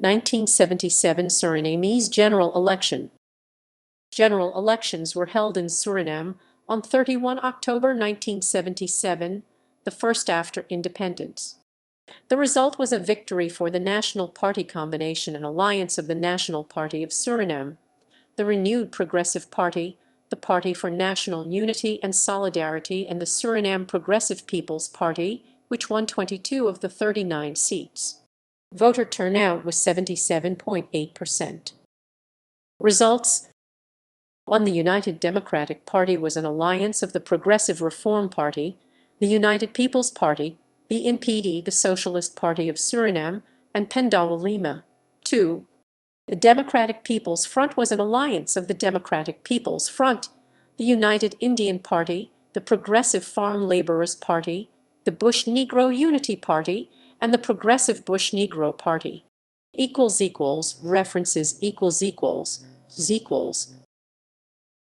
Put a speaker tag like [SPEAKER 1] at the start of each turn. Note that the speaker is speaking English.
[SPEAKER 1] 1977 Surinamese general election. General elections were held in Suriname on 31 October 1977, the first after independence. The result was a victory for the National Party combination and alliance of the National Party of Suriname, the renewed Progressive Party, the Party for National Unity and Solidarity, and the Suriname Progressive People's Party, which won 22 of the 39 seats. Voter turnout was 77.8%. Results: 1. The United Democratic Party was an alliance of the Progressive Reform Party, the United People's Party, the NPD, the Socialist Party of Suriname, and Pendawa Lima. 2. The Democratic People's Front was an alliance of the Democratic People's Front, the United Indian Party, the Progressive Farm Laborers Party, the Bush Negro Unity Party, and the Progressive Bush Negro Party. References ==